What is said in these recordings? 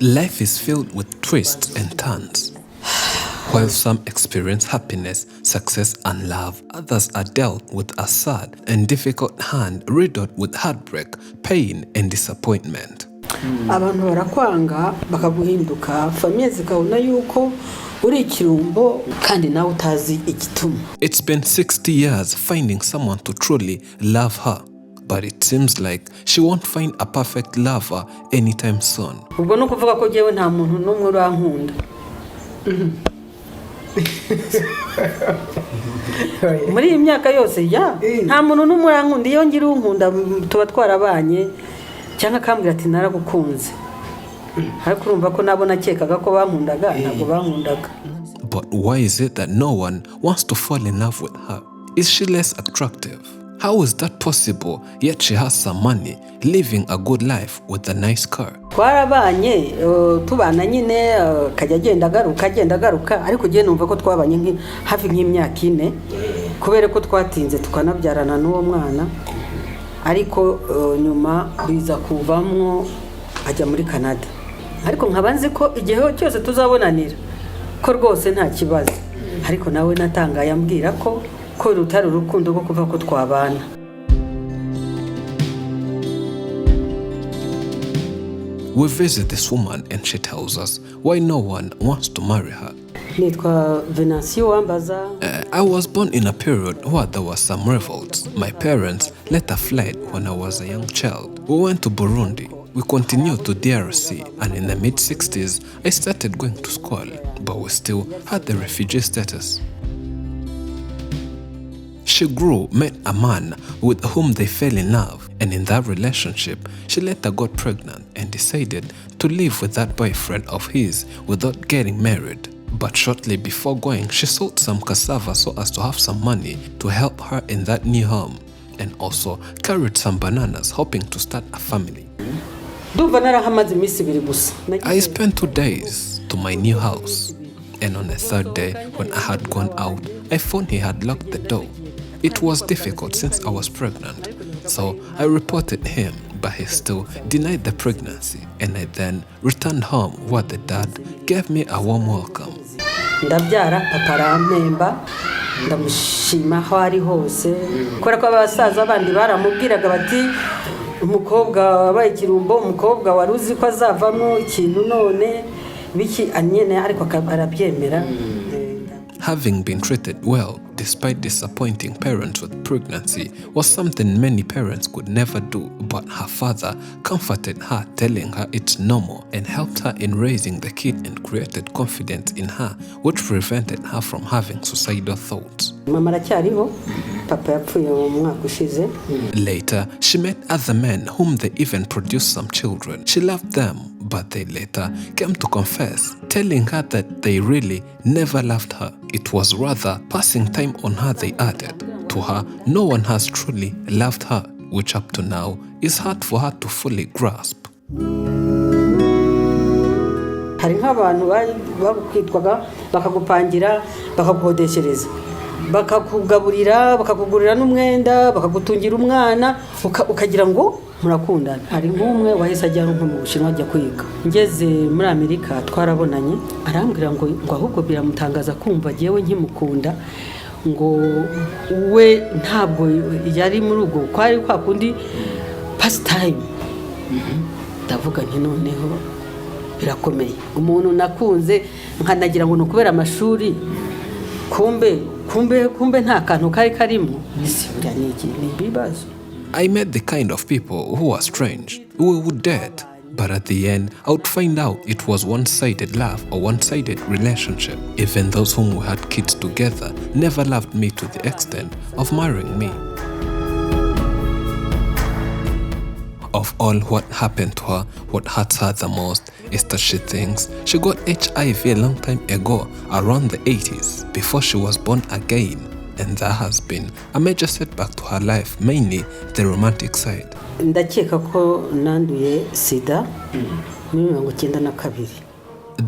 Life is filled with twists and turns. While some experience happiness, success, and love, others are dealt with a sad and difficult hand riddled with heartbreak, pain, and disappointment. Abantu barakwanga bakaguhinduka famiye zikabona yuko uri ikirumbo kandi nawe utazi igituma. It's been 60 years finding someone to truly love her, but it seems like she won't find a perfect lover anytime soon. Ubwo no kuvuga ko jewe nta muntu numwe urankunda. Muri iyi myaka yose nta muntu numwe urankunda, iyo ngira unkunda tuba twarabanye cyangwa kambwira ati naragukunze. Ariko urumva ko nabo nakekaga ko bankundaga ntabwo bankundaga. But why is it that no one wants to fall in love with her? Is she less attractive? How is that possible, yet she has some money, living a good life with a nice car? Twarabanye tubana nyine kajya agenda agaruka ariko je numva ko twabanye hafi nk'imyaka 4 kubera ko twatinze tukanabyarana n'uwo mwana, ariko nyuma biza kuvamwo ajya muri Canada. Ariko nkabanze ko igihe cyose tuzabonanira ko rwose nta kibazo, ariko nawe natangaye ambwira ko rutari urukundo rwo kuva ko twabana. We visit this woman and she tells us why no one wants to marry her. I was born in a period where there were some revolts. My parents later fled when I was a young child. We went to Burundi. We continued to DRC, and in the mid-60s, I started going to school, but we still had the refugee status. She grew, met a man with whom they fell in love, and in that relationship, she later got pregnant and decided to live with that boyfriend of his without getting married. But shortly before going, she sold some cassava so as to have some money to help her in that new home, and also carried some bananas, hoping to start a family. I spent 2 days to my new house, and on the third day, when I had gone out, I found he had locked the door. It was difficult since I was pregnant, so I reported him, but he still denied the pregnancy, and I then returned home where the dad gave me a warm welcome. Ndabyara papa arampemba ndamushima aho ari hose kubera ko abasaza abandi baramubwiraga bati umukobwa wabaye ikirumbo, umukobwa wari uzi ko azavamo ikintu none biki anyene ariko arabyemera. Having been treated well despite disappointing parents with pregnancy was something many parents could never do, but her father comforted her, telling her it's normal, and helped her in raising the kid and created confidence in her, which prevented her from having suicidal thoughts. Later, she met other men whom they even produced some children. She loved them, but they later came to confess, telling her that they really never loved her. It was rather passing time on her, they added. To her, no one has truly loved her, which up to now is hard for her to fully grasp. Hari nk'abantu bakwitwaga bakagupangira bakaguhodeshereza bakakugaburira bakakugurira n'umwenda bakagutungira umwana ukagira ngo murakundana. Hari nk'umwe wahise ajya mu Bushinwa ajya kwiga, ngeze muri Amerika twarabonanye arambwira ngo ahubwo biramutangaza kumva jewe nkimukunda, ngo we ntabwo yari muri ubwo kwari kwa kundi pastime. Ndavuga nti noneho birakomeye, umuntu nakunze nkanagira ngo nukubera amashuri kumbe nta kantu kari karimo. Nisibira niki nibibazo. I met the kind of people who were strange. We would date, but at the end, I would find out it was one-sided love or one-sided relationship. Even those whom we had kids together never loved me to the extent of marrying me. Of all what happened to her, what hurts her the most is that she thinks she got HIV a long time ago, around the 80s, before she was born again. And that has been a major setback to her life, mainly the romantic side. Ndakeka ko nanduye sida muri 1992.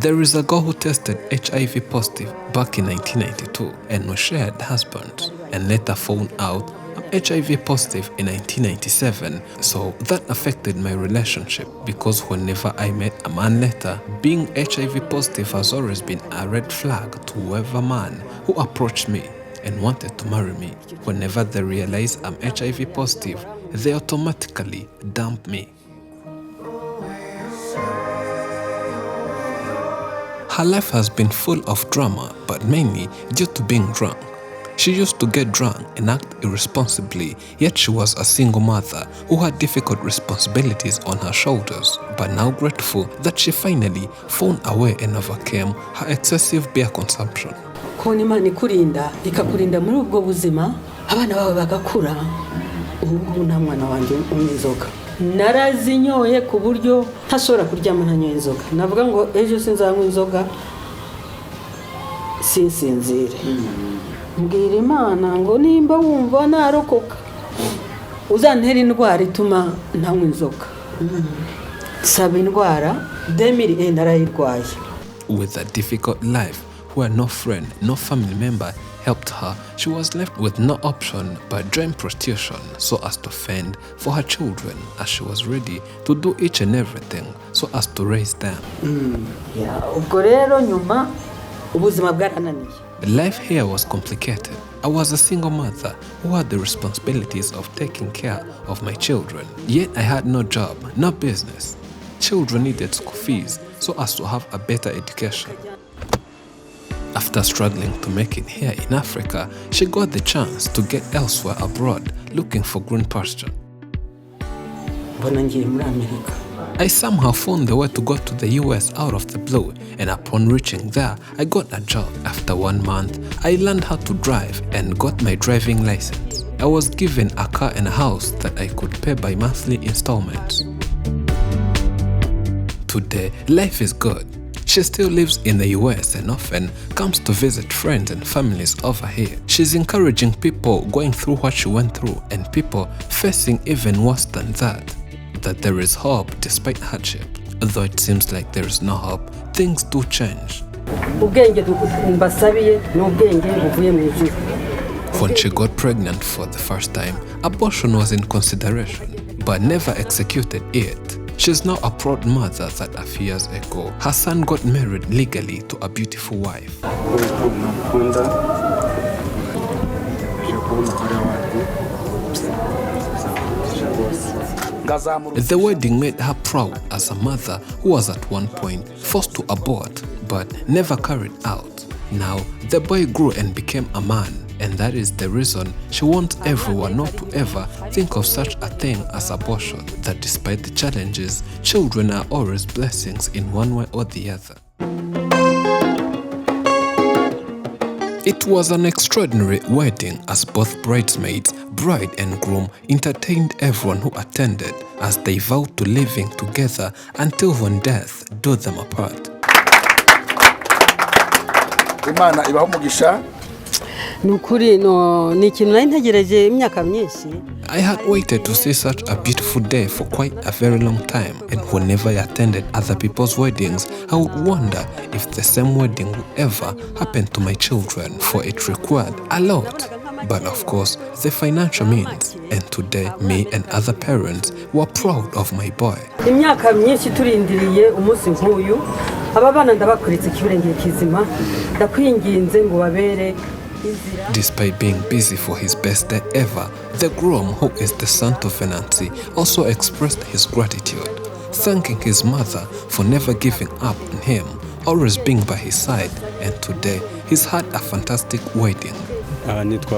There is a girl who tested HIV positive back in 1992 and was shared husbands, and later found out HIV positive in 1997, so that affected my relationship because whenever I met a man later, being HIV positive has always been a red flag to whoever man who approached me and wanted to marry me. Whenever they realize I'm HIV positive, they automatically dump me. Her life has been full of drama, but mainly due to being drunk. She used to get drunk and act irresponsibly, yet she was a single mother who had difficult responsibilities on her shoulders, but now grateful that she finally found a way and overcame her excessive beer consumption. Kubona Imana ikurinda ikakurinda muri ubwo buzima abana bawe bagakura ubu nta mwana wanjye umwizoka narazinyoye ku buryo ntashobora kuryama ntanyoye inzoga navuga ngo ejo sinzanywa inzoga sinsinzire mbwira Imana ngo nimba wumva narokoka uzantera indwara ituma ntanywa inzoga saba indwara 2000 narayirwaye. With a difficult life where no friend, no family member helped her, she was left with no option but join prostitution so as to fend for her children, as she was ready to do each and everything so as to raise them. Ubwo rero nyuma ubuzima bwarananiye. Life here was complicated. I was a single mother who had the responsibilities of taking care of my children. Yet I had no job, no business. Children needed school fees so as to have a better education. After struggling to make it here in Africa, she got the chance to get elsewhere abroad, looking for green pasture. I somehow found the way to go to the US out of the blue, and upon reaching there, I got a job. After 1 month, I learned how to drive and got my driving license. I was given a car and a house that I could pay by monthly installments. Today, life is good. She still lives in the US and often comes to visit friends and families over here. She's encouraging people going through what she went through and people facing even worse than that there is hope despite hardship. Although it seems like there is no hope, things do change. When she got pregnant for the first time, abortion was in consideration, but never executed it. She's now a proud mother that a few years ago, her son got married legally to a beautiful wife. The wedding made her proud as a mother who was at one point forced to abort but never carried out. Now, the boy grew and became a man, and that is the reason she wants everyone not to ever think of such a thing as abortion, that despite the challenges, children are always blessings in one way or the other. It was an extraordinary wedding as both bridesmaids, bride and groom entertained everyone who attended as they vowed to living together until when death do them apart. Imana ibaho umugisha. I had waited to see such a beautiful day for quite a very long time, and whenever I attended other people's weddings, I would wonder if the same wedding would ever happen to my children, for it required a lot. But of course, the financial means, and today me and other parents were proud of my boy. Despite being busy for his best day ever, the groom, who is the son to Venancy, also expressed his gratitude, thanking his mother for never giving up on him, always being by his side, and today he's had a fantastic wedding. I'm happy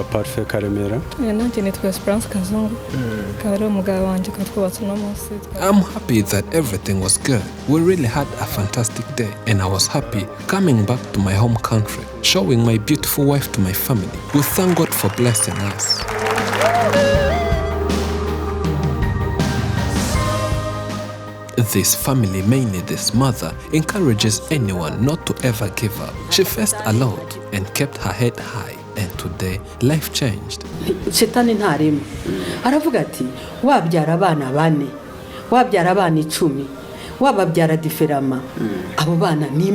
that everything was good. We really had a fantastic day, and I was happy coming back to my home country, showing my beautiful wife to my family. We thank God for blessing us. This family, mainly this mother, encourages anyone not to ever give up. She faced a lot and kept her head high. And today, life changed. Shetani ntarimo aravuga ati wabyara abana 4 wabyara abana 10 wababyara diferama abo bana ni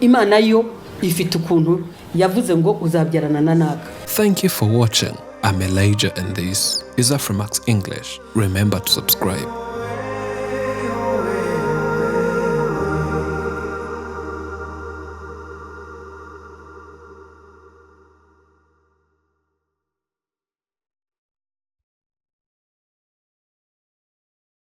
Imana yo ifite ukuntu yavuze ngo uzabyarana na naka. Thank you for watching. I'm Elijah and this is Afrimax English. Remember to subscribe.